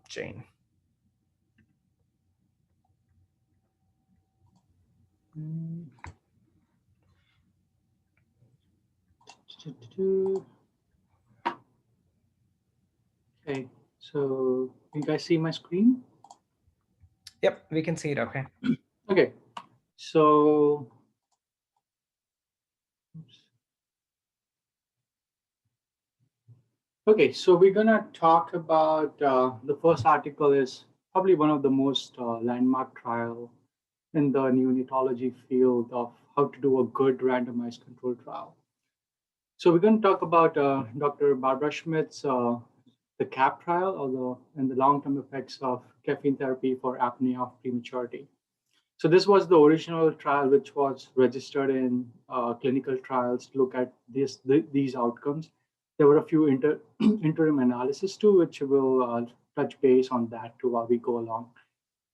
Jane. Okay, so you guys see my screen? Yep, we can see it. Okay. Okay, so oops. Okay, so we're gonna talk about the first article is probably one of the most landmark trial in the neonatology field of how to do a good randomized control trial. So we're going to talk about Dr. Barbara Schmidt's the CAP trial or and the long-term effects of caffeine therapy for apnea of prematurity. So this was the original trial which was registered in clinical trials to look at these outcomes. There were a few interim analysis too, which will touch base on that too while we go along.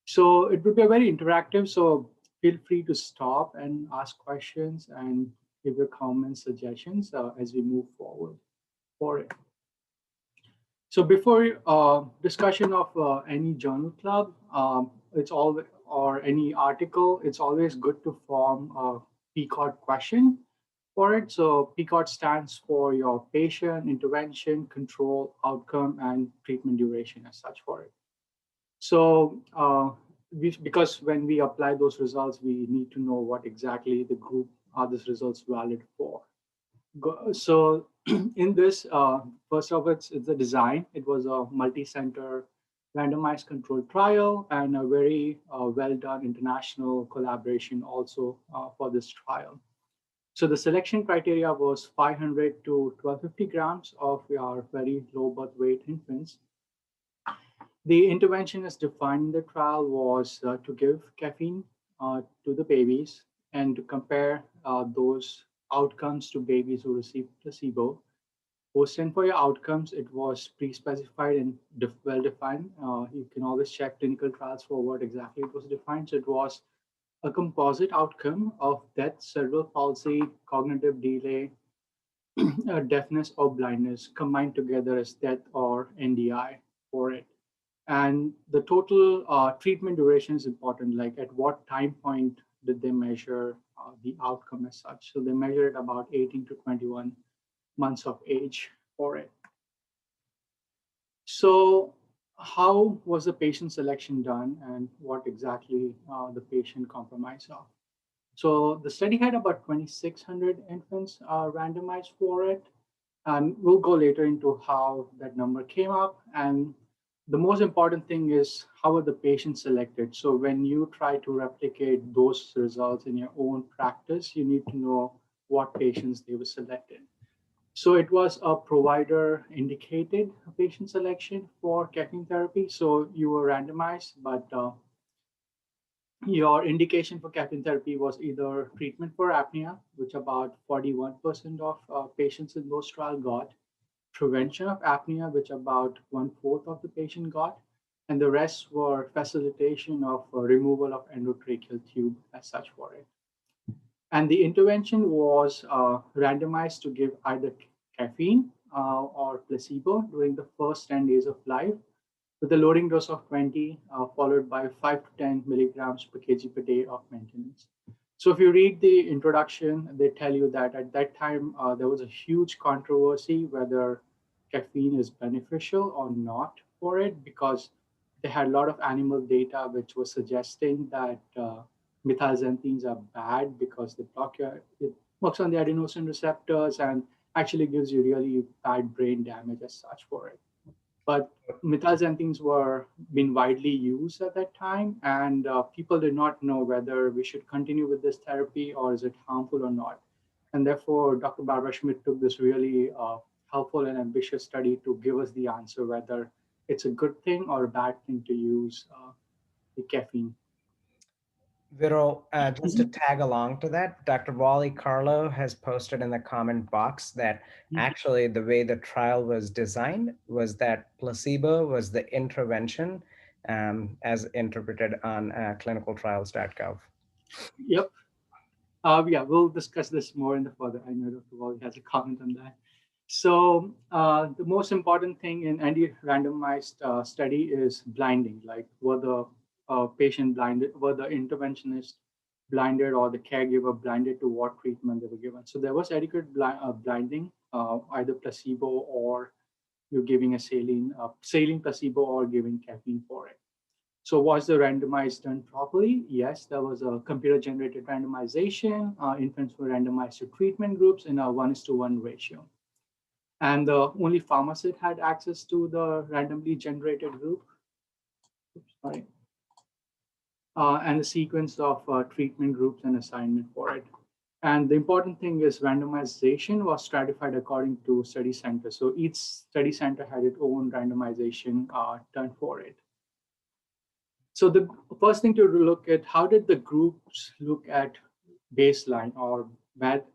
So it would be a very interactive. So feel free to stop and ask questions and give your comments, suggestions as we move forward for it. So before discussion of any journal club, it's all or any article, it's always good to form a PCOT question for it. So PCOT stands for your patient, intervention, control, outcome, and treatment duration as such for it. So because when we apply those results, we need to know what exactly the group are these results valid for. So in this, first of it's the design. It was a multi-center randomized controlled trial and a very well done international collaboration also for this trial. So the selection criteria was 500 to 1250 grams of our very low birth weight infants. The intervention as defined in the trial was to give caffeine to the babies and to compare those outcomes to babies who received placebo. Post for your outcomes, it was pre-specified and well defined. You can always check clinical trials for what exactly it was defined. So it was a composite outcome of death, cerebral palsy, cognitive delay, deafness, or blindness combined together as death or NDI for it. And the total treatment duration is important, like at what time point did they measure the outcome as such. So they measured about 18 to 21 months of age for it. So how was the patient selection done and what exactly the patient compromised of? So the study had about 2,600 infants randomized for it. And we'll go later into how that number came up. And the most important thing is how are the patients selected? So when you try to replicate those results in your own practice, you need to know what patients they were selected. So it was a provider indicated patient selection for caffeine therapy. So you were randomized, but your indication for caffeine therapy was either treatment for apnea, which about 41% of patients in those trials got, prevention of apnea, which about one-fourth of the patient got, and the rest were facilitation of removal of endotracheal tube as such for it. And the intervention was randomized to give either caffeine or placebo during the first 10 days of life with a loading dose of 20, followed by 5 to 10 milligrams per kg per day of maintenance. So if you read the introduction, they tell you that at that time there was a huge controversy whether caffeine is beneficial or not for it because they had a lot of animal data which was suggesting that methylxanthines are bad because they block it works on the adenosine receptors and actually gives you really bad brain damage as such for it. But methylxanthines were being widely used at that time, and people did not know whether we should continue with this therapy or is it harmful or not. And therefore, Dr. Barbara Schmidt took this really helpful and ambitious study to give us the answer whether it's a good thing or a bad thing to use the caffeine. Viral, just to tag along to that, Dr. Wally Carlo has posted in the comment box that actually the way the trial was designed was that placebo was the intervention as interpreted on clinicaltrials.gov. Yep. Yeah, we'll discuss this more in the further. I know Dr. Wally has a comment on that. The most important thing in any randomized study is blinding, like were the patient blinded, were the interventionist blinded, or the caregiver blinded to what treatment they were given. So there was adequate blinding, either placebo or you're giving a saline placebo or giving caffeine for it. So was the randomized done properly? Yes, there was a computer-generated randomization. Infants were randomized to treatment groups in a 1:1 ratio. And the only pharmacist had access to the randomly generated group. Oops, sorry. And the sequence of treatment groups and assignment for it. And the important thing is randomization was stratified according to study center. So each study center had its own randomization done for it. So the first thing to look at, how did the groups look at baseline or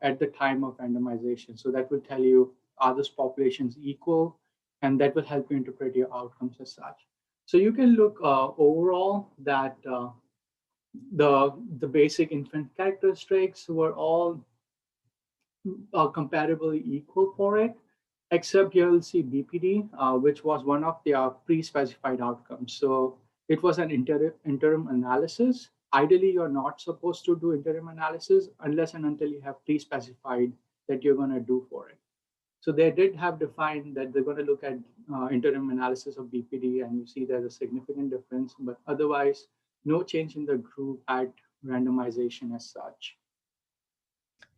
at the time of randomization? So that will tell you, are those populations equal? And that will help you interpret your outcomes as such. So you can look overall that the basic infant characteristics were all comparably equal for it, except here you'll see BPD, which was one of their pre-specified outcomes. So it was an interim analysis. Ideally, you're not supposed to do interim analysis unless and until you have pre-specified that you're going to do for it. So they did have defined that they're going to look at interim analysis of BPD, and you see there's a significant difference, but otherwise, no change in the group at randomization as such.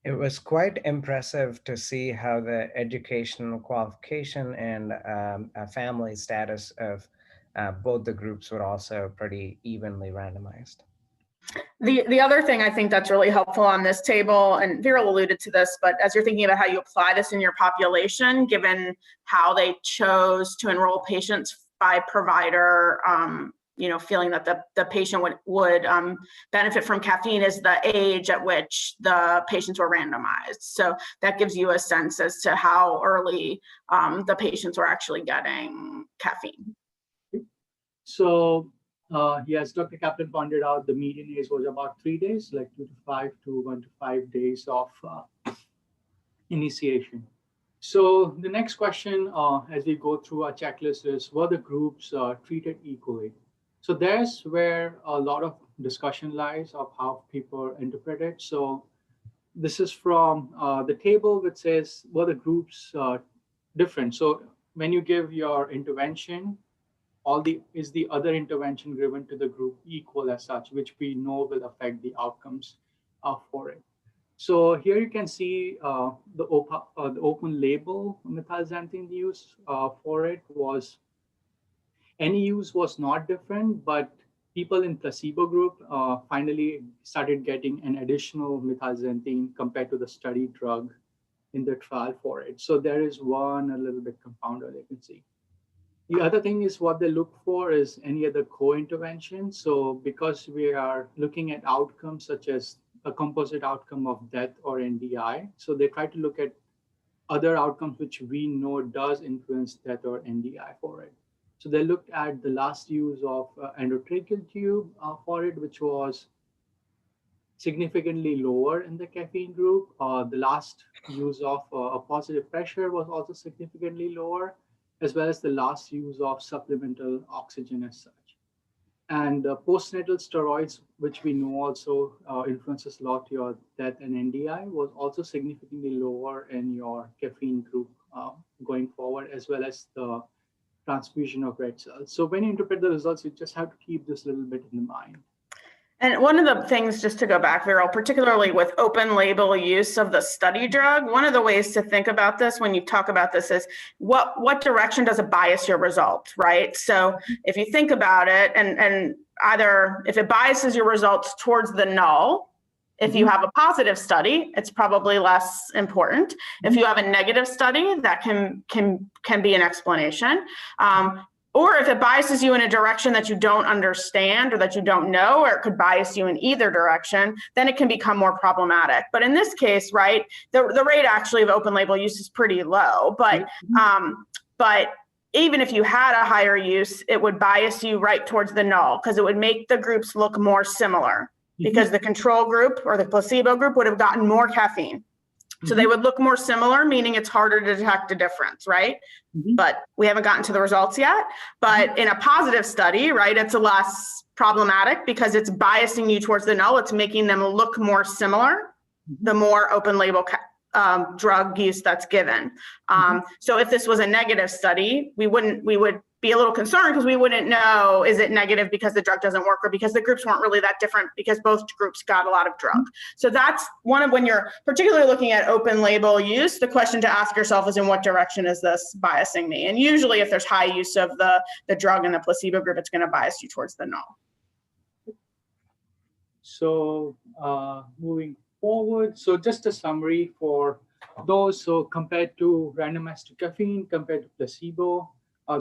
It was quite impressive to see how the educational qualification and family status of both the groups were also pretty evenly randomized. The other thing I think that's really helpful on this table, and Viral alluded to this, but as you're thinking about how you apply this in your population, given how they chose to enroll patients by provider, feeling that the patient would benefit from caffeine, is the age at which the patients were randomized. So that gives you a sense as to how early the patients were actually getting caffeine. So yes, Dr. Kaplan pointed out the median age was about 3 days, like 1 to 5 days of initiation. So the next question, as we go through our checklist, is were the groups treated equally? So there's where a lot of discussion lies of how people interpret it. So this is from the table which says were the groups different. So when you give your intervention, is the other intervention given to the group equal as such, which we know will affect the outcomes for it. So here you can see the open label methylxanthine use for it was, any use was not different, but people in placebo group finally started getting an additional methylxanthine compared to the study drug in the trial for it. So there is one a little bit confounded, you can see. The other thing is what they look for is any other co-intervention. So because we are looking at outcomes such as a composite outcome of death or NDI, so they try to look at other outcomes which we know does influence death or NDI for it. So they looked at the last use of endotracheal tube for it, which was significantly lower in the caffeine group. The last use of a positive pressure was also significantly lower, as well as the last use of supplemental oxygen as such. And postnatal steroids, which we know also influences a lot your death and NDI, was also significantly lower in your caffeine group going forward, as well as the transfusion of red cells. So when you interpret the results, you just have to keep this a little bit in mind. And one of the things, just to go back, Viral, particularly with open label use of the study drug, one of the ways to think about this when you talk about this is what direction does it bias your result, right? So if you think about it, and either if it biases your results towards the null, if you have a positive study, it's probably less important. If you have a negative study, that can be an explanation. Or if it biases you in a direction that you don't understand or that you don't know, or it could bias you in either direction, then it can become more problematic. But in this case, right, the rate actually of open label use is pretty low. But even if you had a higher use, it would bias you right towards the null, because it would make the groups look more similar, because the control group or the placebo group would have gotten more caffeine. So they would look more similar, meaning it's harder to detect a difference, right? But we haven't gotten to the results yet. But in a positive study, right, it's less problematic because it's biasing you towards the null. It's making them look more similar the more open label drug use that's given. So if this was a negative study, we would be a little concerned because we wouldn't know, is it negative because the drug doesn't work or because the groups weren't really that different because both groups got a lot of drug. So that's one of, when you're particularly looking at open label use, the question to ask yourself is, in what direction is this biasing me? And usually if there's high use of the drug in the placebo group, it's going to bias you towards the null. So moving forward, so just a summary for those. So compared to randomized to caffeine, compared to placebo,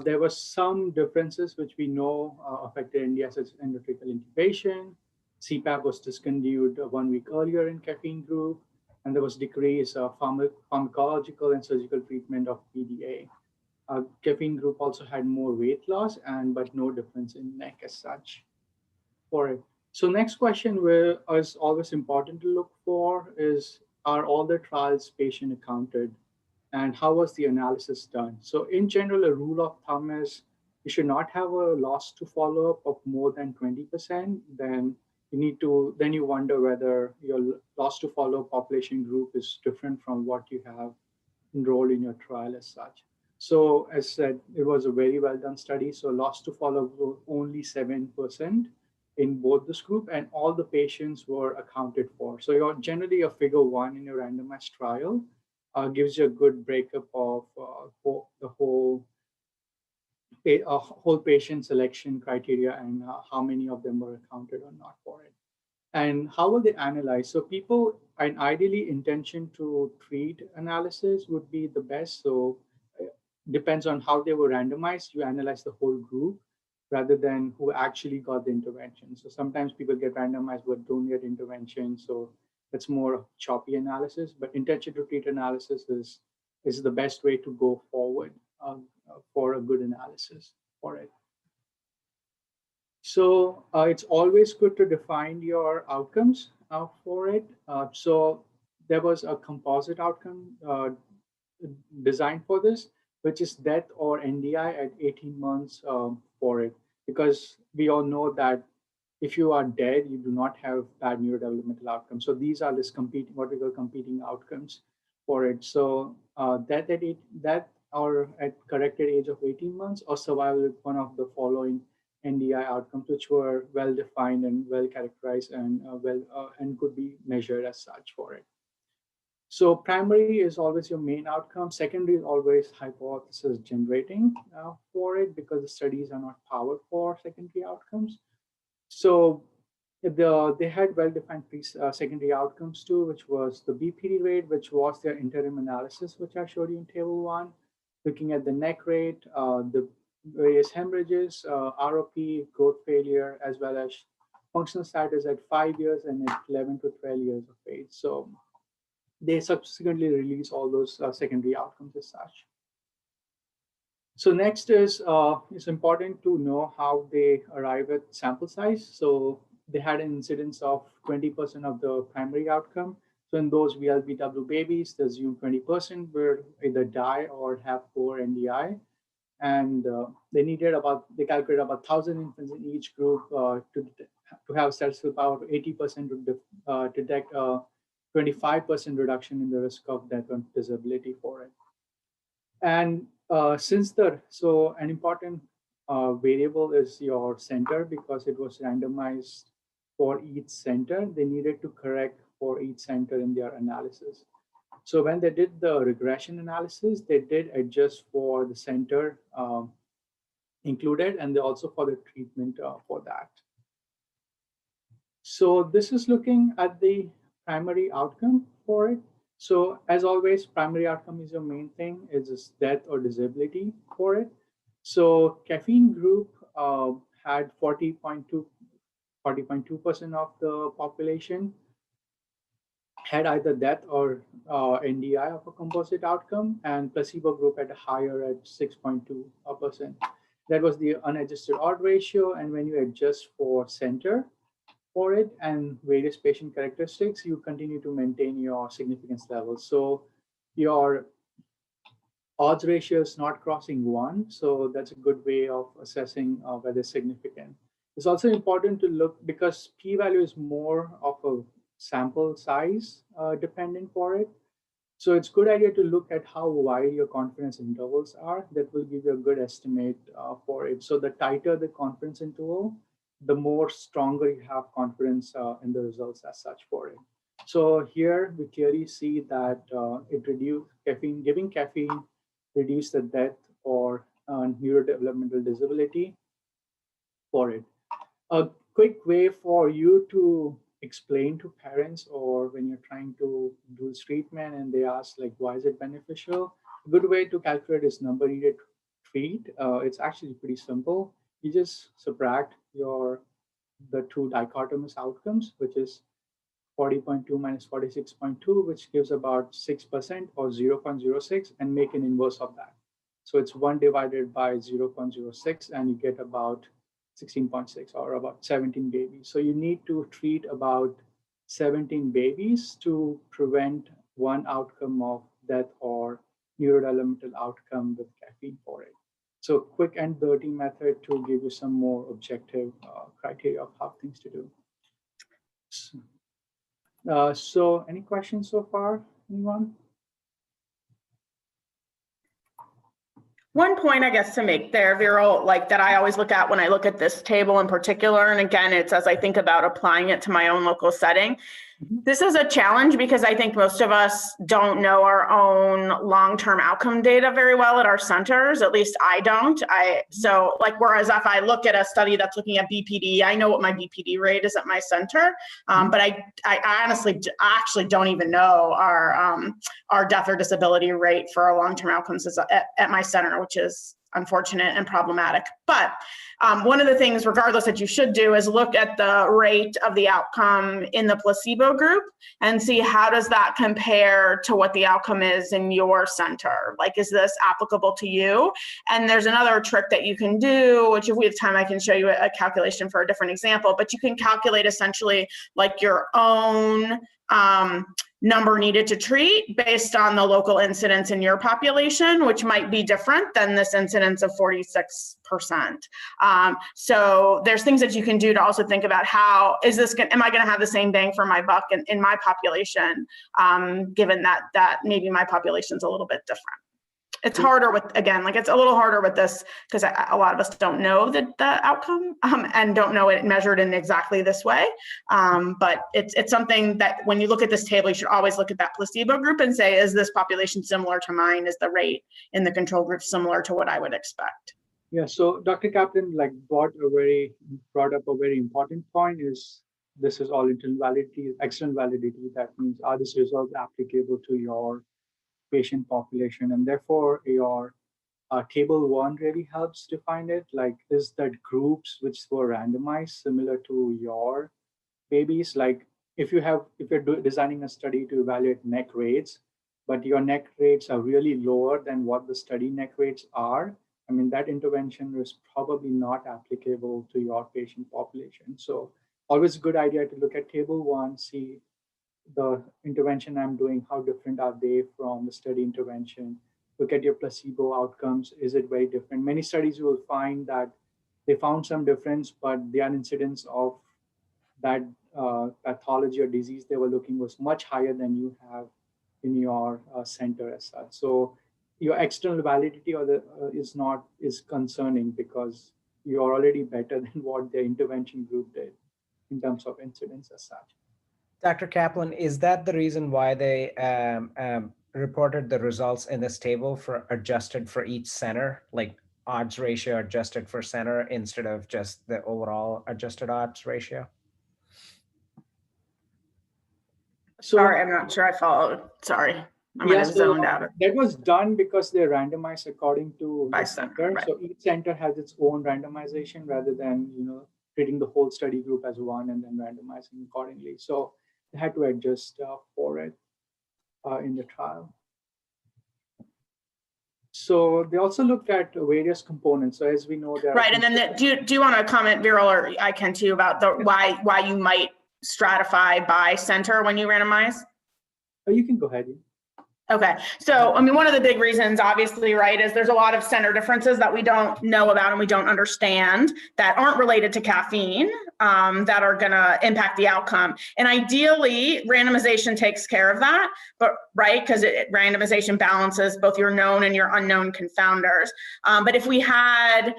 there were some differences which we know affected India, such as endotracheal intubation. CPAP was discontinued 1 week earlier in caffeine group, and there was decreased pharmacological and surgical treatment of PDA. Caffeine group also had more weight loss, but no difference in neck as such for it. So next question is always important to look for is, are all the trials patient accounted? And how was the analysis done? So in general, a rule of thumb is you should not have a loss to follow-up of more than 20%. Then you wonder whether your loss to follow-up population group is different from what you have enrolled in your trial as such. So as said, it was a very well done study. So loss to follow-up was only 7% in both this group, and all the patients were accounted for. So you're generally a figure 1 in your randomized trial gives you a good breakup of the whole patient selection criteria and how many of them were accounted or not for it. And how will they analyze? So people, an ideally intention to treat analysis would be the best. So depends on how they were randomized. You analyze the whole group rather than who actually got the intervention. So sometimes people get randomized but don't get intervention. So it's more choppy analysis, but intention to treat analysis is the best way to go forward for a good analysis for it. So it's always good to define your outcomes for it. So there was a composite outcome designed for this, which is death or NDI at 18 months for it. Because we all know that if you are dead, you do not have bad neurodevelopmental outcomes. So these are what we call competing outcomes for it. So that or at corrected age of 18 months or survival with one of the following NDI outcomes, which were well defined and well characterized and and could be measured as such for it. So primary is always your main outcome. Secondary is always hypothesis generating for it because the studies are not powered for secondary outcomes. So they had well-defined secondary outcomes too, which was the BPD rate, which was their interim analysis, which I showed you in table 1, looking at the neck rate, the various hemorrhages, ROP, growth failure, as well as functional status at 5 years and at 11 to 12 years of age. So they subsequently release all those secondary outcomes as such. So next is it's important to know how they arrive at sample size. So they had an incidence of 20% of the primary outcome. So in those VLBW babies, they assume 20% will either die or have poor NDI. And they calculated about 1,000 infants in each group to have statistical power of 80% to detect 25% reduction in the risk of death or disability for it. And so an important variable is your center, because it was randomized for each center. They needed to correct for each center in their analysis. So when they did the regression analysis, they did adjust for the center included, and they also for the treatment for that. So this is looking at the primary outcome for it. So as always, primary outcome is your main thing. It's just death or disability for it. So caffeine group had 40.2% of the population had either death or NDI of a composite outcome, and placebo group had a higher at 6.2%. That was the unadjusted odd ratio. And when you adjust for center, for it and various patient characteristics, you continue to maintain your significance levels. So your odds ratio is not crossing 1, so that's a good way of assessing whether it's significant. It's also important to look because p-value is more of a sample size dependent for it. So it's a good idea to look at how wide your confidence intervals are. That will give you a good estimate for it. So the tighter the confidence interval, the more stronger you have confidence in the results as such for it. So here we clearly see that it reduced caffeine, giving caffeine reduce the death or neurodevelopmental disability for it. A quick way for you to explain to parents or when you're trying to do this treatment and they ask like why is it beneficial, a good way to calculate is number needed to treat. It's actually pretty simple. You just subtract the two dichotomous outcomes, which is 40.2 minus 46.2, which gives about 6% or 0.06, and make an inverse of that. So it's 1 divided by 0.06, and you get about 16.6 or about 17 babies. So you need to treat about 17 babies to prevent one outcome of death or neurodevelopmental outcome with caffeine for it. So quick and dirty method to give you some more objective criteria of how things to do. So any questions so far, anyone? One point I guess to make there, Viral, like that I always look at when I look at this table in particular, and again, it's as I think about applying it to my own local setting. This is a challenge because I think most of us don't know our own long-term outcome data very well at our centers. At least I don't. So like, whereas if I look at a study that's looking at BPD, I know what my BPD rate is at my center, but I honestly actually don't even know our death or disability rate for our long-term outcomes is at my center, which is unfortunate and problematic. But one of the things, regardless, that you should do is look at the rate of the outcome in the placebo group and see how does that compare to what the outcome is in your center. Like, is this applicable to you? And there's another trick that you can do, which if we have time, I can show you a calculation for a different example, but you can calculate essentially like your own number needed to treat based on the local incidence in your population, which might be different than this incidence of 46%. So there's things that you can do to also think about how is this, am I going to have the same bang for my buck in my population, given that maybe my population is a little bit different. It's harder with, again, like it's a little harder with this because a lot of us don't know the outcome and don't know it measured in exactly this way. But it's something that when you look at this table, you should always look at that placebo group and say, is this population similar to mine? Is the rate in the control group similar to what I would expect? Yeah, so Dr. Kaplan brought up a very important point is this is all internal validity, external validity. That means are these results applicable to your patient population, and therefore your table 1 really helps define it. Like, is that groups which were randomized similar to your babies? Like, if you're designing a study to evaluate neck rates, but your neck rates are really lower than what the study neck rates are, I mean, that intervention is probably not applicable to your patient population. So always a good idea to look at table 1, see the intervention I'm doing, how different are they from the study intervention? Look at your placebo outcomes. Is it very different? Many studies you will find that they found some difference, but the incidence of that pathology or disease they were looking was much higher than you have in your center as such. So your external validity is concerning because you are already better than what the intervention group did in terms of incidence as such. Dr. Kaplan, is that the reason why they reported the results in this table for adjusted for each center, like odds ratio adjusted for center instead of just the overall adjusted odds ratio? So, sorry, I'm not sure I followed. Sorry. I might have zoned out. That was done because they're randomized according to By the center, center. right. So each center has its own randomization rather than treating the whole study group as one and then randomizing accordingly. So they had to adjust for it in the trial. So they also looked at various components. So as we know, there are Right, and then do you want to comment, Viral, or I can too, about the why you might stratify by center when you randomize? Oh, you can go ahead. Okay, so I mean, one of the big reasons, obviously, right, is there's a lot of center differences that we don't know about and we don't understand that aren't related to caffeine that are going to impact the outcome. And ideally, randomization takes care of that, but right, because randomization balances both your known and your unknown confounders. But if we had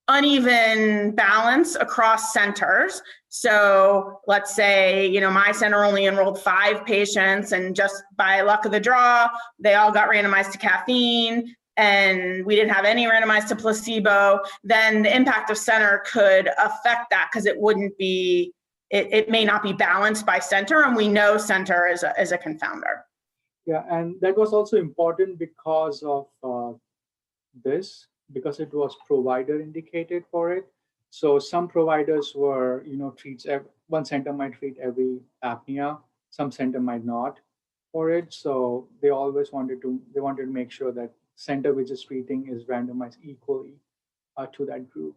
uneven balance across centers. So let's say, my center only enrolled 5 patients and just by luck of the draw, they all got randomized to caffeine and we didn't have any randomized to placebo, then the impact of center could affect that because it wouldn't be, it may not be balanced by center, and we know center is a confounder. Yeah, and that was also important because of because it was provider indicated for it. So some providers were, treats one center might treat every apnea, some center might not for it. So they always wanted to make sure that center which is treating is randomized equally to that group.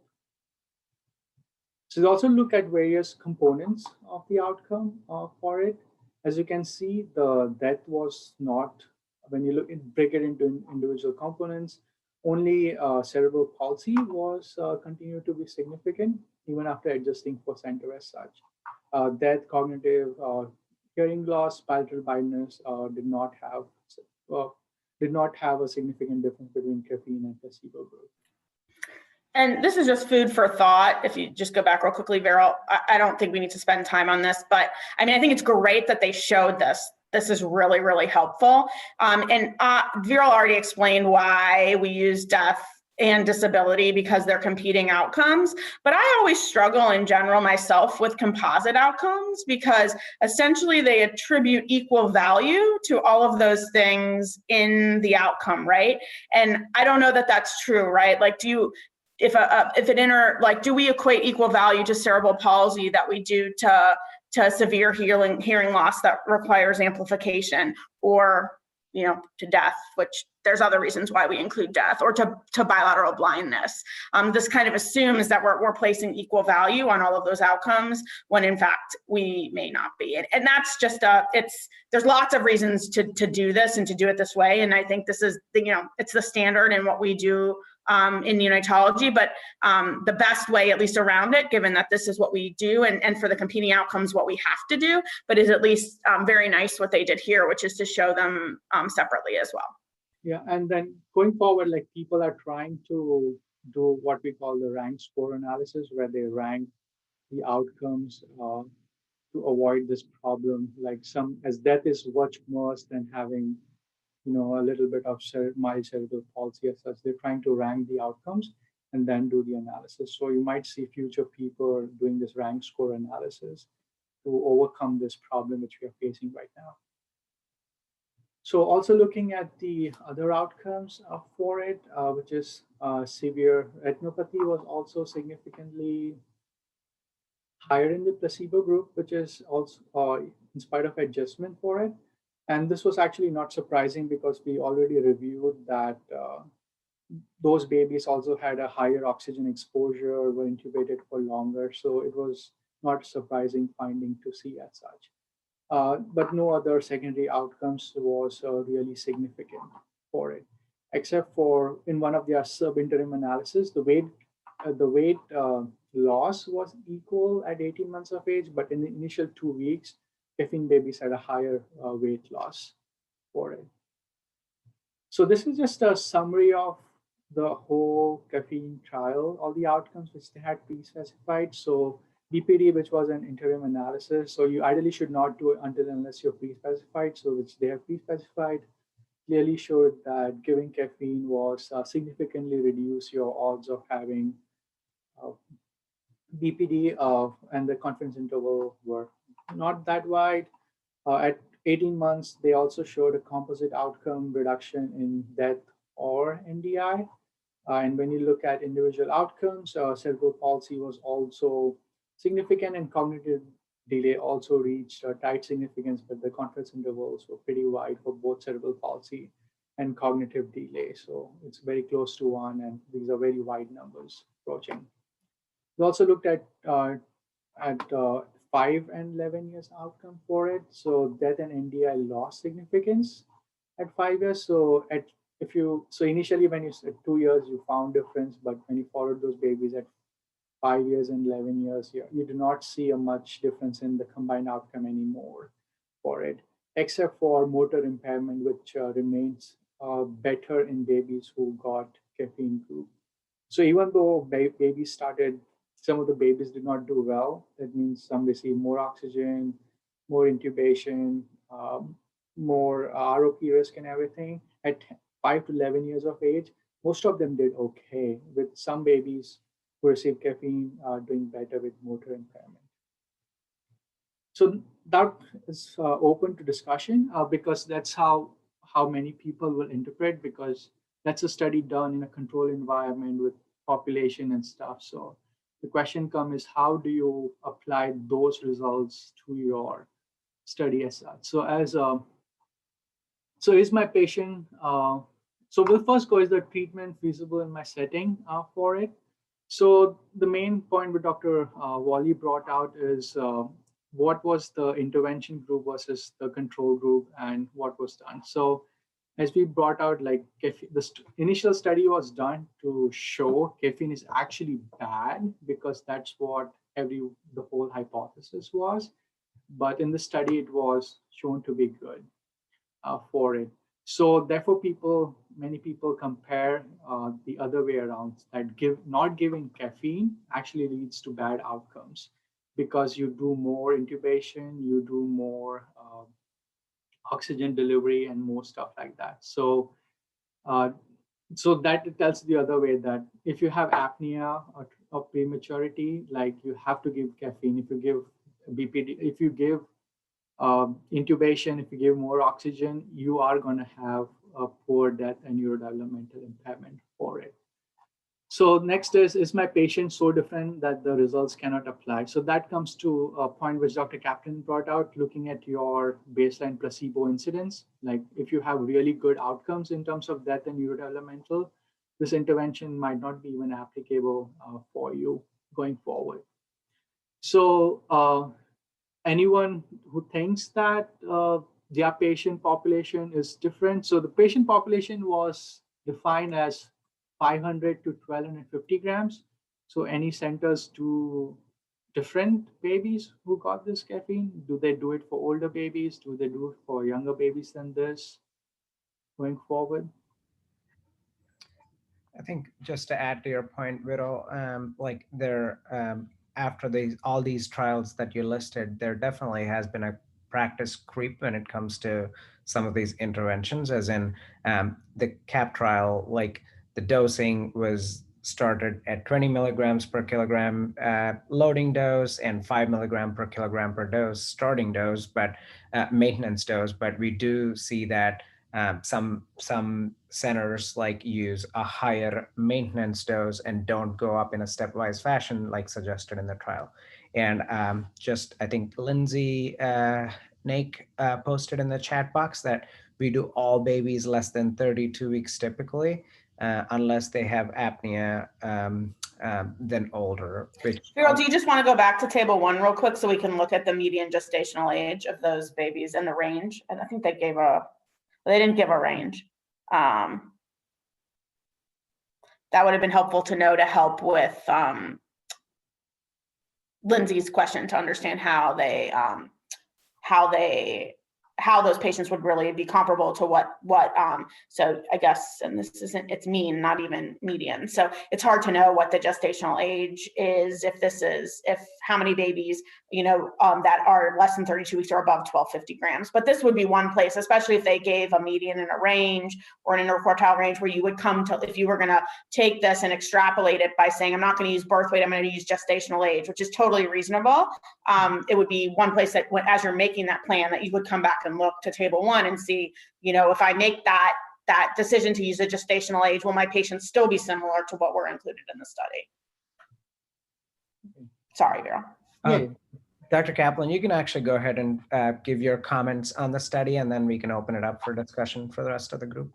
So they also look at various components of the outcome for it. As you can see, the death was not, when you break it into individual components, only cerebral palsy was continued to be significant even after adjusting for center as such. Death, cognitive, hearing loss, palatal blindness did not have a significant difference between caffeine and placebo group. And this is just food for thought. If you just go back real quickly, Viral, I don't think we need to spend time on this, but I mean, I think it's great that they showed this. This is really, really helpful. And Viral already explained why we use death and disability because they're competing outcomes. But I always struggle in general myself with composite outcomes because essentially they attribute equal value to all of those things in the outcome, right? And I don't know that that's true, right? Like, do we equate equal value to cerebral palsy that we do to severe hearing loss that requires amplification, or to death, which there's other reasons why we include death, or to bilateral blindness. This kind of assumes that we're placing equal value on all of those outcomes when in fact we may not be. And that's just there's lots of reasons to do this and to do it this way. And I think this is it's the standard in what we do in neonatology, but the best way, at least around it, given that this is what we do, and for the competing outcomes, what we have to do, but is at least very nice what they did here, which is to show them separately as well. Yeah, and then going forward, like people are trying to do what we call the rank score analysis, where they rank the outcomes to avoid this problem. Like as death is much worse than having a little bit of mild cerebral palsy as such. They're trying to rank the outcomes and then do the analysis. So you might see future people doing this rank score analysis to overcome this problem which we are facing right now. So also looking at the other outcomes for it, which is severe retinopathy, was also significantly higher in the placebo group, which is also in spite of adjustment for it. And this was actually not surprising because we already reviewed that those babies also had a higher oxygen exposure, were intubated for longer. So it was not a surprising finding to see as such. But no other secondary outcomes was really significant for it, except for in one of their sub-interim analysis, the weight loss was equal at 18 months of age, but in the initial 2 weeks, caffeine babies had a higher weight loss for it. So this is just a summary of the whole caffeine trial, all the outcomes which they had pre-specified. So BPD, which was an interim analysis, so you ideally should not do it until unless you're pre-specified. So which they have pre-specified, clearly showed that giving caffeine was significantly reduce your odds of having BPD, and the confidence interval were not that wide. At 18 months, they also showed a composite outcome reduction in death or NDI. And when you look at individual outcomes, cerebral palsy was also significant, and cognitive delay also reached tight significance, but the confidence intervals were pretty wide for both cerebral palsy and cognitive delay. So it's very close to 1, and these are very wide numbers approaching. We also looked at 5 and 11 years outcome for it. So death and NDI lost significance at 5 years. So initially when you said 2 years, you found difference, but when you followed those babies at 5 years and 11 years, you do not see a much difference in the combined outcome anymore for it, except for motor impairment, which remains better in babies who got caffeine group. So even though babies started, some of the babies did not do well. That means some received more oxygen, more intubation, more ROP risk and everything. At 5 to 11 years of age, most of them did okay, with some babies who received caffeine doing better with motor impairment. So that is open to discussion because that's how many people will interpret, because that's a study done in a controlled environment with population and stuff. So the question comes is, how do you apply those results to your study as such? So is my patient, so we'll first go, is the treatment feasible in my setting for it? So the main point what Dr. Wally brought out is what was the intervention group versus the control group and what was done. So as we brought out, like the initial study was done to show caffeine is actually bad, because that's what the whole hypothesis was. But in the study, it was shown to be good for it. So therefore, many people compare the other way around, that not giving caffeine actually leads to bad outcomes, because you do more intubation, you do more oxygen delivery and more stuff like that. So that it tells the other way, that if you have apnea or prematurity, like you have to give caffeine. If you give BPD, if you give intubation, if you give more oxygen, you are going to have a poor death and neurodevelopmental impairment for it. So next is my patient so different that the results cannot apply? So that comes to a point which Dr. Captain brought out, looking at your baseline placebo incidence. Like if you have really good outcomes in terms of death and neurodevelopmental, this intervention might not be even applicable for you going forward. So anyone who thinks that their patient population is different. So the patient population was defined as 500 to 1250 grams. So any centers do different babies who got this caffeine? Do they do it for older babies? Do they do it for younger babies than this going forward? I think just to add to your point, Viral, like there, after all these trials that you listed, there definitely has been a practice creep when it comes to some of these interventions, as in the CAP trial, like the dosing was started at 20 milligrams per kilogram loading dose and 5 milligram per kilogram per dose starting dose, but maintenance dose. But we do see that some centers like use a higher maintenance dose and don't go up in a stepwise fashion like suggested in the trial. And just I think Lindsay Nake posted in the chat box that we do all babies less than 32 weeks typically, unless they have apnea, then older. Viral, do you just want to go back to table 1 real quick so we can look at the median gestational age of those babies and the range? And I think they didn't give a range. That would have been helpful to know to help with Lindsay's question, to understand how those patients would really be comparable to what so I guess, and this isn't, it's mean, not even median. So it's hard to know what the gestational age is, if how many babies, that are less than 32 weeks or above 1250 grams. But this would be one place, especially if they gave a median and a range or an interquartile range, where you would come to, if you were going to take this and extrapolate it by saying, I'm not going to use birth weight, I'm going to use gestational age, which is totally reasonable. It would be one place that, as you're making that plan, that you would come back and look to table 1 and see, if I make that decision to use a gestational age, will my patients still be similar to what were included in the study? Sorry, Vera. Dr. Kaplan, you can actually go ahead and give your comments on the study, and then we can open it up for discussion for the rest of the group.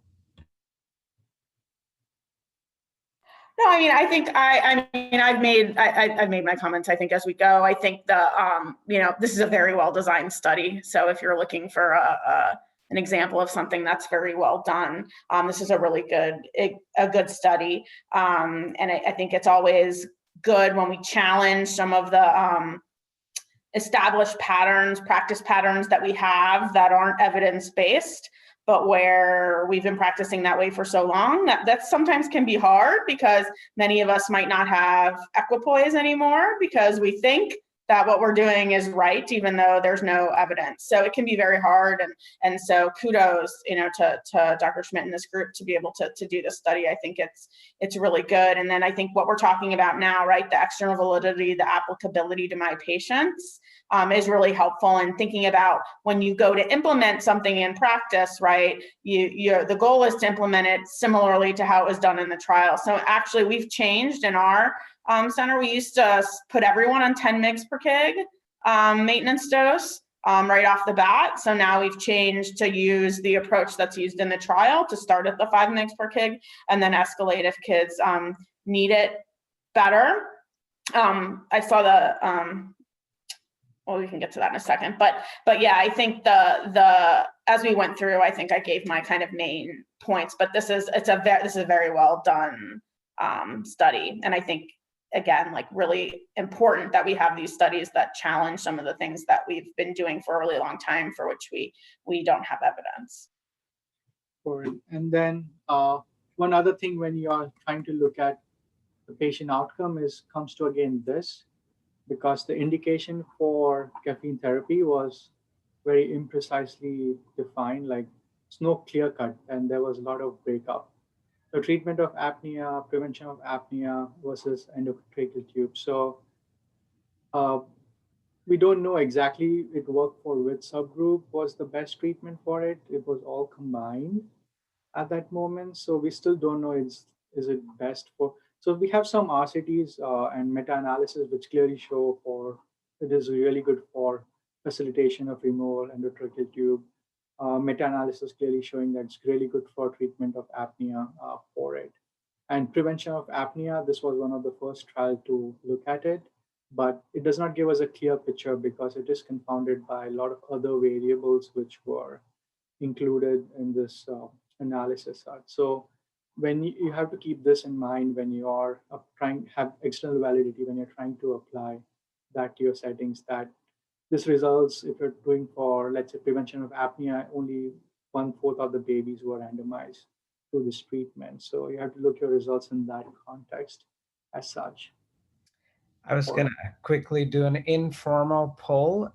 mean, I think I've made my comments, I think, as we go. I think this is a very well designed study. So if you're looking for an example of something that's very well done, this is a really good study. And I think it's always good when we challenge some of the established patterns, practice patterns that we have that aren't evidence-based, but where we've been practicing that way for so long, that sometimes can be hard because many of us might not have equipoise anymore because we think that what we're doing is right, even though there's no evidence. So it can be very hard. And so kudos, to Dr. Schmidt and this group to be able to do this study. I think it's really good. And then I think what we're talking about now, right, the external validity, the applicability to my patients, is really helpful in thinking about when you go to implement something in practice, right? The goal is to implement it similarly to how it was done in the trial. So actually, we've changed in our center. We used to put everyone on 10 mg per kg maintenance dose right off the bat. So now we've changed to use the approach that's used in the trial to start at the 5 mg per kg and then escalate if kids need it better. I saw the well, we can get to that in a second, but yeah, I think the as we went through, I think I gave my kind of main points. But this is a very well done study, and I think again, like, really important that we have these studies that challenge some of the things that we've been doing for a really long time, for which we don't have evidence. And then one other thing when you are trying to look at the patient outcome comes to again this, because the indication for caffeine therapy was very imprecisely defined, like it's no clear cut, and there was a lot of breakup. The treatment of apnea, prevention of apnea versus endotracheal tube. So uh, we don't know exactly it worked for which subgroup was the best treatment for it. It was all combined at that moment. So we still don't know is it best for. So we have some RCTs and meta-analysis which clearly show for it is really good for facilitation of removal endotracheal tube. Meta-analysis clearly showing that it's really good for treatment of apnea for it. And prevention of apnea, this was one of the first trials to look at it, but it does not give us a clear picture because it is confounded by a lot of other variables which were included in this analysis. So when you have to keep this in mind when you are trying to have external validity, when you're trying to apply that to your settings, that this results, if you're doing for, let's say, prevention of apnea, only 1/4 of the babies were randomized to this treatment. So you have to look your results in that context as such. I was going to quickly do an informal poll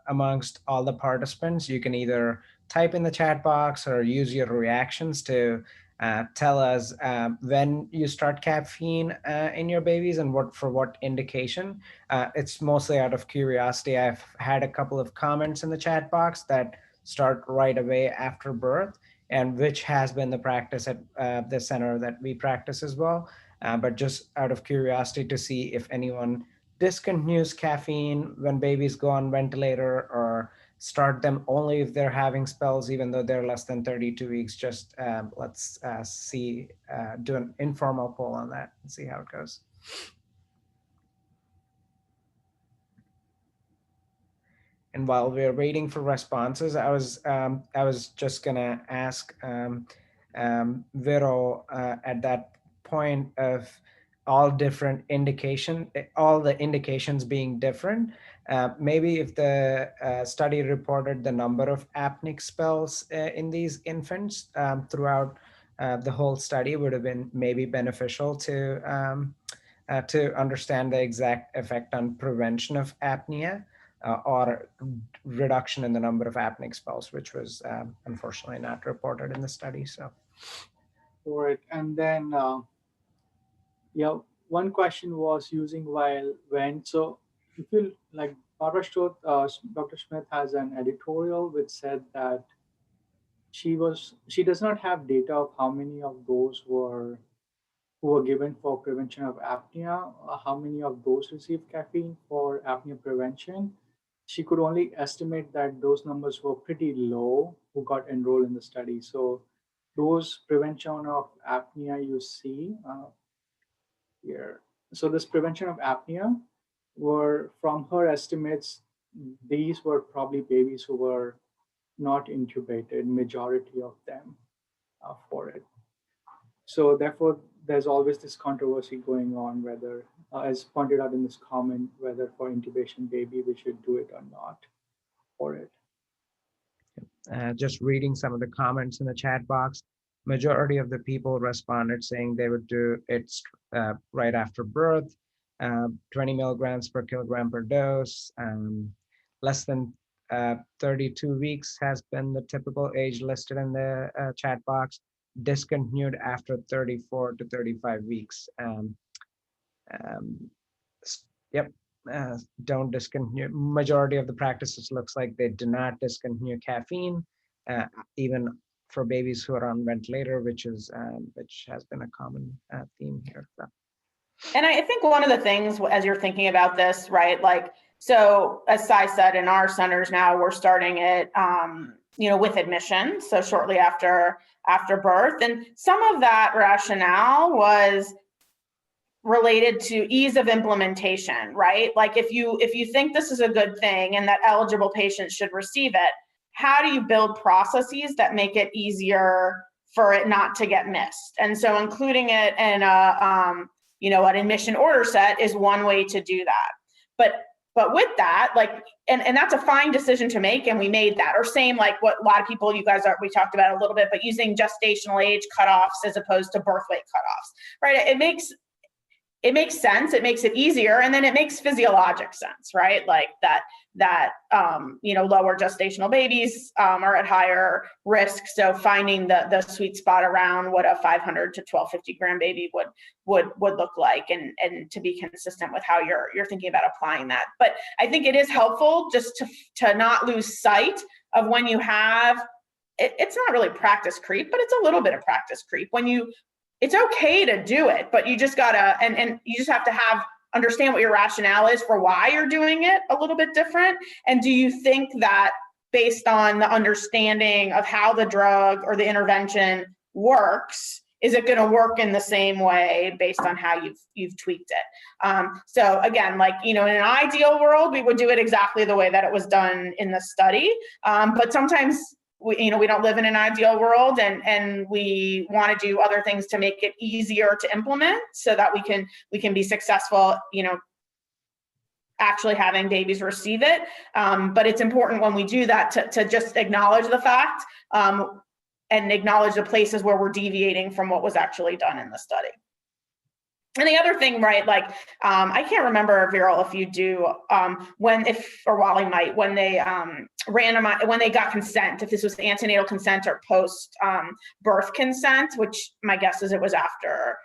amongst all the participants. You can either type in the chat box or use your reactions to tell us when you start caffeine in your babies and for what indication. It's mostly out of curiosity. I've had a couple of comments in the chat box that start right away after birth, and which has been the practice at the center that we practice as well. But just out of curiosity to see if anyone discontinues caffeine when babies go on ventilator or start them only if they're having spells, even though they're less than 32 weeks. Just let's do an informal poll on that and see how it goes. And while we're waiting for responses, I was just gonna ask Vero at that point of all the indications being different. Maybe if the study reported the number of apneic spells in these infants throughout the whole study, would have been maybe beneficial to understand the exact effect on prevention of apnea or reduction in the number of apneic spells, which was unfortunately not reported in the study. So. For it, and then one question was using when. So if you like, Dr. Smith has an editorial which said that she does not have data of how many of those who were given for prevention of apnea, how many of those received caffeine for apnea prevention. She could only estimate that those numbers were pretty low who got enrolled in the study. So those prevention of apnea you see here. So this prevention of apnea were, from her estimates, these were probably babies who were not intubated, majority of them for it. So therefore, there's always this controversy going on whether, as pointed out in this comment, whether for intubation baby we should do it or not for it. Just reading some of the comments in the chat box, majority of the people responded saying they would do it right after birth, 20 milligrams per kilogram per dose. Less than 32 weeks has been the typical age listed in the chat box. Discontinued after 34 to 35 weeks. Yep. Don't discontinue. Majority of the practices looks like they do not discontinue caffeine, even for babies who are on ventilator, which has been a common theme here. So. And I think one of the things as you're thinking about this, right? Like, so as Sai said, in our centers now, we're starting it, with admission. So shortly after birth, and some of that rationale was related to ease of implementation, right? Like if you think this is a good thing and that eligible patients should receive it, how do you build processes that make it easier for it not to get missed? And so including it in an admission order set is one way to do that. But with that, like, and that's a fine decision to make, and we made that. Or same like what a lot of people, we talked about a little bit, but using gestational age cutoffs as opposed to birth weight cutoffs, right? It makes sense. It makes it easier, and then it makes physiologic sense, right? Like that lower gestational babies are at higher risk. So finding the sweet spot around what a 500 to 1250 gram baby would look like, and to be consistent with how you're thinking about applying that. But I think it is helpful just to not lose sight of when you have. It's not really practice creep, but it's a little bit of practice creep when it's okay to do it, but you just gotta, and you just have to understand what your rationale is for why you're doing it a little bit different. And do you think that based on the understanding of how the drug or the intervention works, is it going to work in the same way based on how you've tweaked it? So again, like, in an ideal world, we would do it exactly the way that it was done in the study. But sometimes we don't live in an ideal world, and we want to do other things to make it easier to implement so that we can be successful, actually having babies receive it. But it's important when we do that to just acknowledge the fact and acknowledge the places where we're deviating from what was actually done in the study. And the other thing, right, like, I can't remember, Viral, if you do, or Wally might, when they randomized, when they got consent, if this was antenatal consent or post birth consent, which my guess is it was after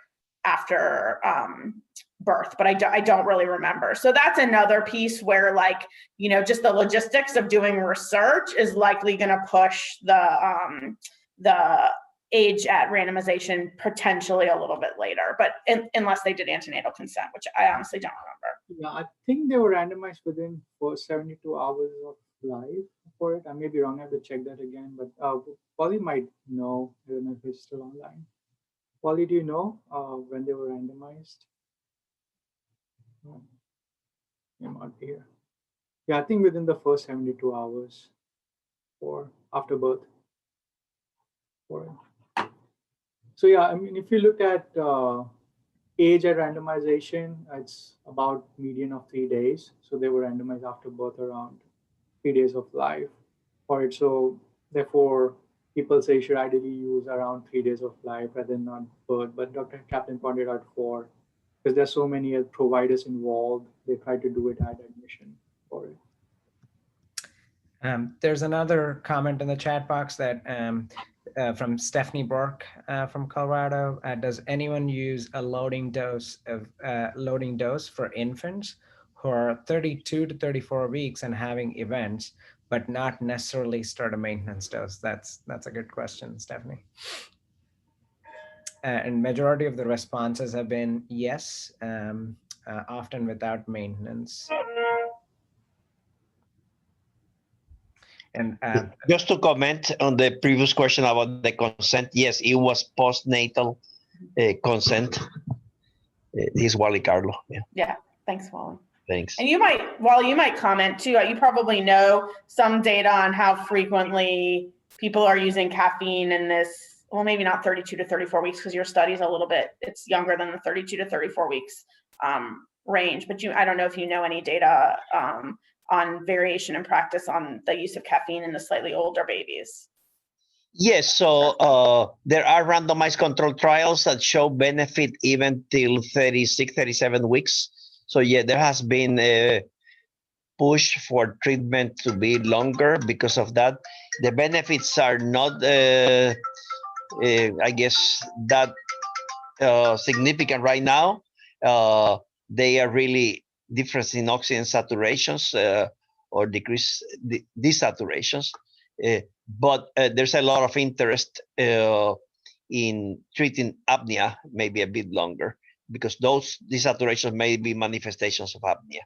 birth, but I don't really remember. So that's another piece where, like, just the logistics of doing research is likely going to push the age at randomization potentially a little bit later, but unless they did antenatal consent, which I honestly don't remember. Yeah, I think they were randomized within 72 hours of life for it. I may be wrong. I have to check that again, but Polly might know. I don't know if it's still online. Polly, do you know when they were randomized? May not be here. Yeah, I think within the first 72 hours or after birth for it. So yeah, I mean, if you look at age at randomization, it's about median of 3 days. So they were randomized after birth around 3 days of life for it. So therefore, people say you should ideally use around 3 days of life rather than not birth. But Dr. Kaplan pointed out because there's so many providers involved, they try to do it at admission for it. There's another comment in the chat box that from Stephanie Bork from Colorado. Does anyone use a loading dose for infants who are 32 to 34 weeks and having events, but not necessarily start a maintenance dose? That's a good question, Stephanie. And majority of the responses have been yes, often without maintenance. And just to comment on the previous question about the consent, yes, it was postnatal consent. He's Wally Carlo. Yeah, Yeah, thanks, Wally. thanks. And Wally, you might comment too. You probably know some data on how frequently people are using caffeine in this, well, maybe not 32 to 34 weeks because your study is a little bit, it's younger than the 32 to 34 weeks range. But I don't know if you know any data on variation in practice on the use of caffeine in the slightly older babies. Yes, so there are randomized control trials that show benefit even till 36, 37 weeks. So yeah, there has been a push for treatment to be longer because of that. The benefits are not, I guess, that significant right now. They are really difference in oxygen saturations or decrease desaturations. But there's a lot of interest in treating apnea maybe a bit longer because those desaturations may be manifestations of apnea.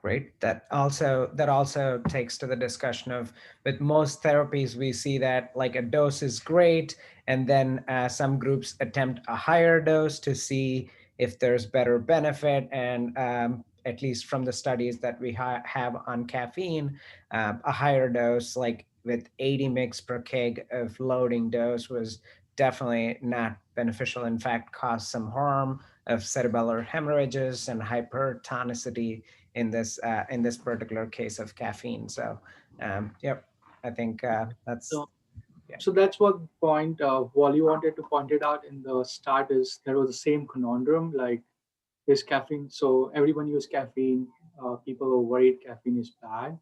Great. That also takes to the discussion of, with most therapies, we see that like a dose is great, and then some groups attempt a higher dose to see if there's better benefit. And at least from the studies that we have on caffeine, a higher dose, like with 80 mg per kg of loading dose, was definitely not beneficial. In fact, caused some harm of cerebellar hemorrhages and hypertonicity in this particular case of caffeine. So, yep, I think that's. Yeah. So that's what point Wally wanted to point it out in the start is there was the same conundrum, like is caffeine. So everyone use caffeine. People are worried caffeine is bad.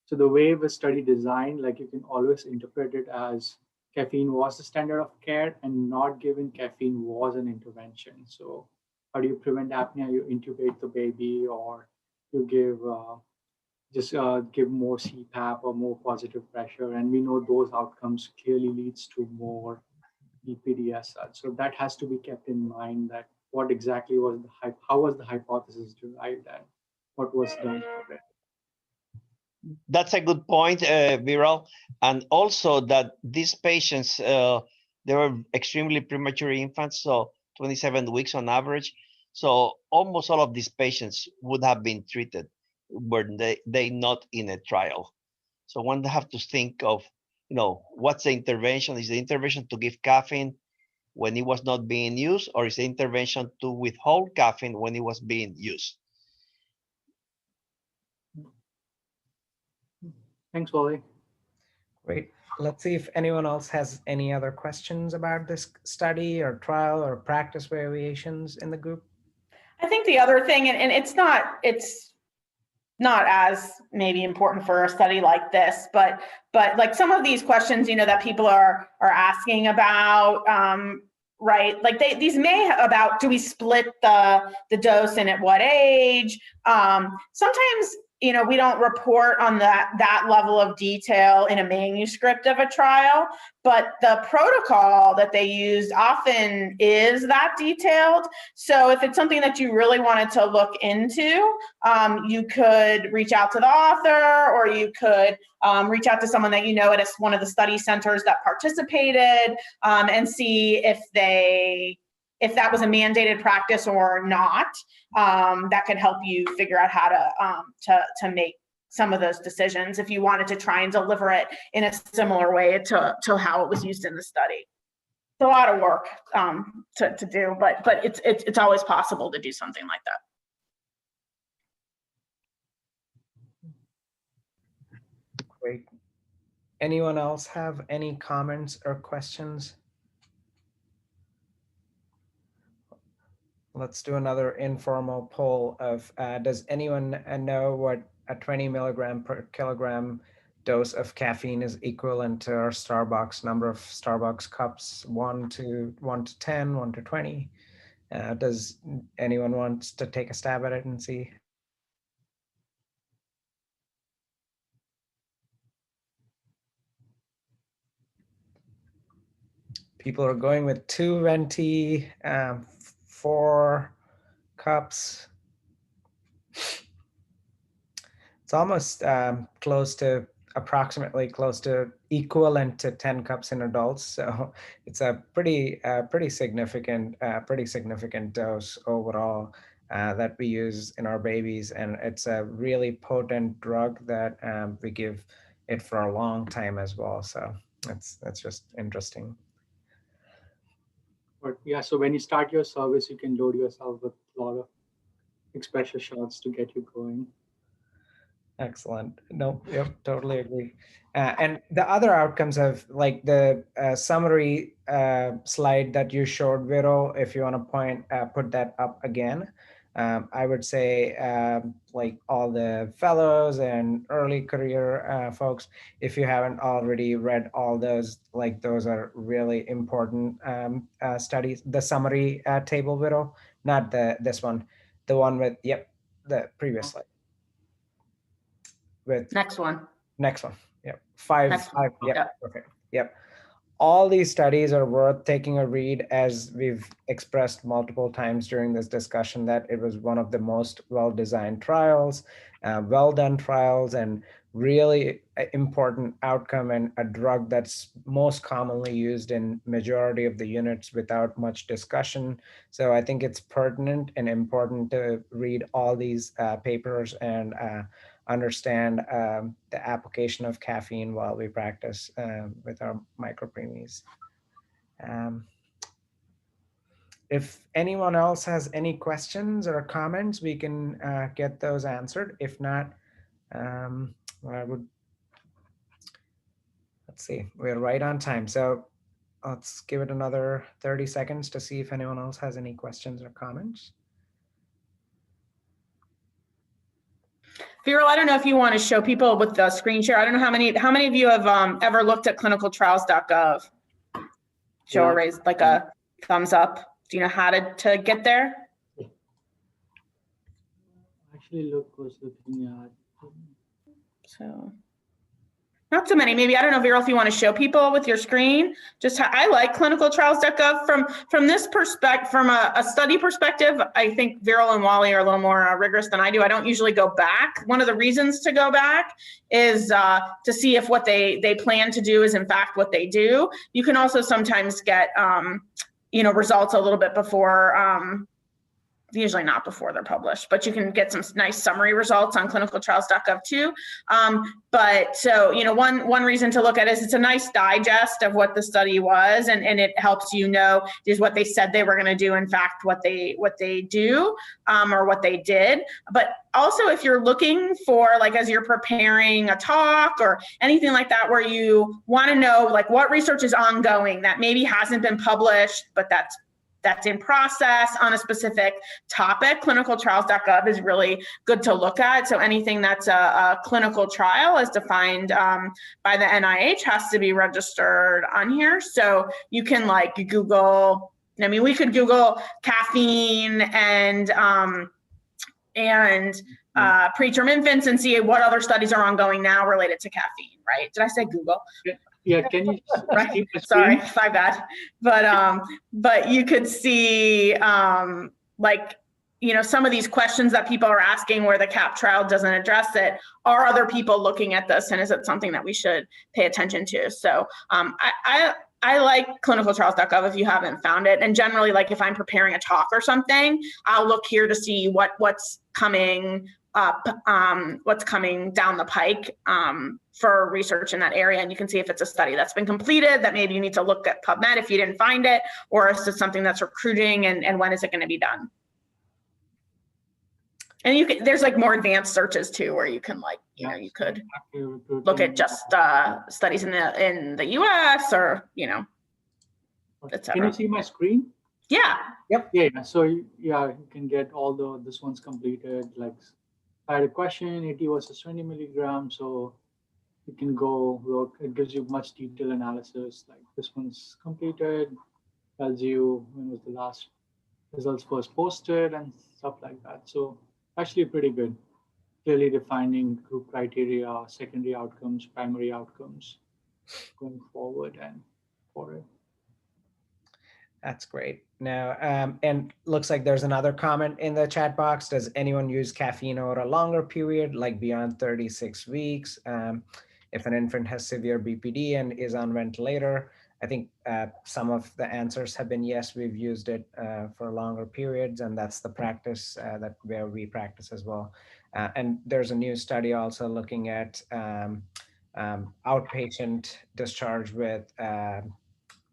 So the way the study designed, like you can always interpret it as caffeine was the standard of care and not giving caffeine was an intervention. So how do you prevent apnea? You intubate the baby or you give more CPAP or more positive pressure. And we know those outcomes clearly leads to more BPD as such. So that has to be kept in mind that what exactly was how was the hypothesis derived and what was done for it. That's a good point, Viral. And also that these patients, they were extremely premature infants, so 27 weeks on average. So almost all of these patients would have been treated were they not in a trial. So one have to think of, what's the intervention? Is the intervention to give caffeine when it was not being used, or is the intervention to withhold caffeine when it was being used? Thanks, Wally. Great. Let's see if anyone else has any other questions about this study or trial or practice variations in the group. I think the other thing, and it's not as maybe important for a study like this, but like some of these questions, that people are asking about, right? Like these may about, do we split the dose and at what age? Sometimes, we don't report on that level of detail in a manuscript of a trial, but the protocol that they used often is that detailed. So if it's something that you really wanted to look into, you could reach out to the author, or you could reach out to someone that at one of the study centers that participated, and see if that was a mandated practice or not. That could help you figure out how to make some of those decisions if you wanted to try and deliver it in a similar way to how it was used in the study. It's a lot of work to do, but it's always possible to do something like that. Great. Anyone else have any comments or questions? Let's do another informal poll of, does anyone know what a 20 milligram per kilogram dose of caffeine is equivalent to our Starbucks number of Starbucks cups, 1 to 10, 1 to 20? Does anyone want to take a stab at it and see? People are going with 2 venti, 4 cups. It's almost close to approximately close to equivalent to 10 cups in adults. So it's a pretty significant dose overall that we use in our babies, and it's a really potent drug that we give it for a long time as well. So that's just interesting. But yeah, so when you start your service, you can load yourself with a lot of expressor shots to get you going. Excellent. No, yep, totally agree. And the other outcomes of like the summary slide that you showed, Vero, if you want to put that up again, I would say like all the fellows and early career folks, if you haven't already read all those, like those are really important studies. The summary table, Vero, not this one, the one with, yep, the previous slide. With Next one. next one. Yep. Five. Next one. Yep. Yep. Perfect. Yep. All these studies are worth taking a read, as we've expressed multiple times during this discussion, that it was one of the most well-designed trials, well-done trials, and really important outcome, and a drug that's most commonly used in majority of the units without much discussion. So I think it's pertinent and important to read all these papers and understand the application of caffeine while we practice with our micropremies. If anyone else has any questions or comments, we can get those answered. If not, I would, let's see, we're right on time. So let's give it another 30 seconds to see if anyone else has any questions or comments. Viral, I don't know if you want to show people with the screen share. I don't know how many of you have ever looked at clinicaltrials.gov? Show or raise like a thumbs up. Do you know how to get there? Actually, was looking at. So not so many. Maybe, I don't know, Viral, if you want to show people with your screen. Just I like clinicaltrials.gov from this perspective, from a study perspective. I think Viral and Wally are a little more rigorous than I do. I don't usually go back. One of the reasons to go back is to see if what they plan to do is in fact what they do. You can also sometimes get results a little bit before. Usually not before they're published, but you can get some nice summary results on clinicaltrials.gov too. But so, one reason to look at it is it's a nice digest of what the study was, and it helps is what they said they were going to do, in fact, what they do, or what they did. But also, if you're looking for, like, as you're preparing a talk or anything like that, where you want to know, like, what research is ongoing that maybe hasn't been published, but that's in process on a specific topic, clinicaltrials.gov is really good to look at. So anything that's a clinical trial as defined by the NIH has to be registered on here. So you can Google, we could Google caffeine and preterm infants and see what other studies are ongoing now related to caffeine, right? Did I say Google? Yeah, can you right? Sorry, my bad. But you could see some of these questions that people are asking where the CAP trial doesn't address it. Are other people looking at this, and is it something that we should pay attention to? So I like clinicaltrials.gov if you haven't found it. And generally, like if I'm preparing a talk or something, I'll look here to see what's coming up, what's coming down the pike for research in that area. And you can see if it's a study that's been completed, that maybe you need to look at PubMed if you didn't find it, or if it's something that's recruiting, and when is it going to be done. And there's more advanced searches too, where you can you could look at just studies in the US or, etc. Can you see my screen? Yeah. Yep. Yeah. So you can get all this one's completed. Like I had a question, 80 versus 20 milligrams. So you can go look. It gives you much detailed analysis. Like this one's completed, tells you when was the last results first posted and stuff like that. So actually pretty good. Clearly defining group criteria, secondary outcomes, primary outcomes going forward and for it. That's great. Now, and looks like there's another comment in the chat box. Does anyone use caffeine over a longer period, like beyond 36 weeks? if an infant has severe BPD and is on ventilator. I think some of the answers have been yes, we've used it for longer periods, and that's the practice that where we practice as well. And there's a new study also looking at outpatient discharge with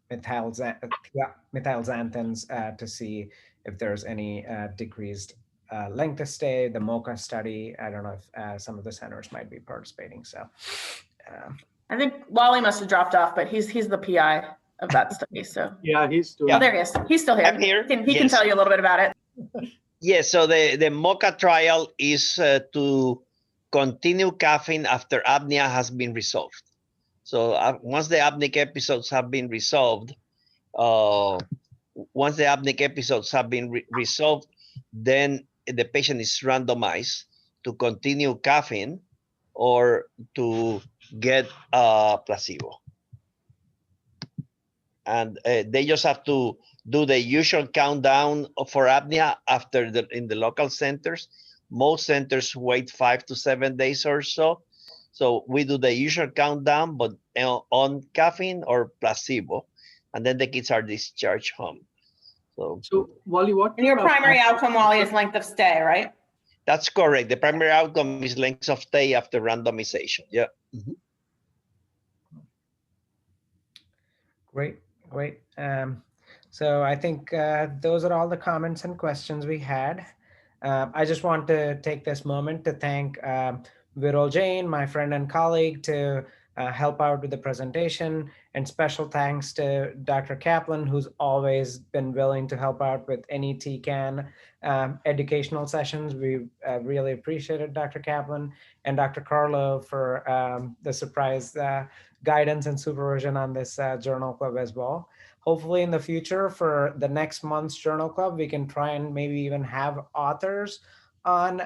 methylxanthins to see if there's any decreased length of stay. The MOCA study, I don't know if some of the centers might be participating. So I think Wally must have dropped off, but he's the PI of that study. So Yeah, he's doing. oh, there he is. He's still here. I'm here. He can tell you a little bit about it. Yes, so the MOCA trial is to continue caffeine after apnea has been resolved. So once the apneic episodes have been resolved, then the patient is randomized to continue caffeine or to get placebo. And they just have to do the usual countdown for apnea in the local centers. Most centers wait 5 to 7 days or so. So we do the usual countdown, but on caffeine or placebo, and then the kids are discharged home. So Wally, what? And your primary outcome, Wally, is length of stay, right? That's correct. The primary outcome is length of stay after randomization. Yeah. Mm-hmm. Great. So I think those are all the comments and questions we had. I just want to take this moment to thank Viral Jain, my friend and colleague, to help out with the presentation, and special thanks to Dr. Kaplan, who's always been willing to help out with any TCAN educational sessions. We really appreciated Dr. Kaplan, and Dr. Carlo for the surprise guidance and supervision on this journal club as well. Hopefully in the future for the next month's journal club, we can try and maybe even have authors on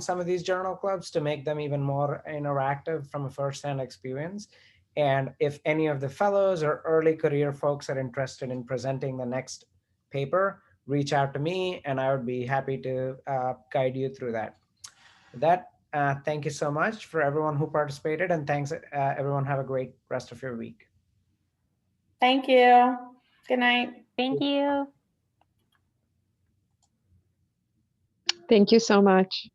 some of these journal clubs to make them even more interactive from a first-hand experience. And if any of the fellows or early career folks are interested in presenting the next paper, reach out to me and I would be happy to guide you through that. With that, thank you so much for everyone who participated, and thanks everyone. Have a great rest of your week. Thank you. Good night. Thank you. Thank you so much.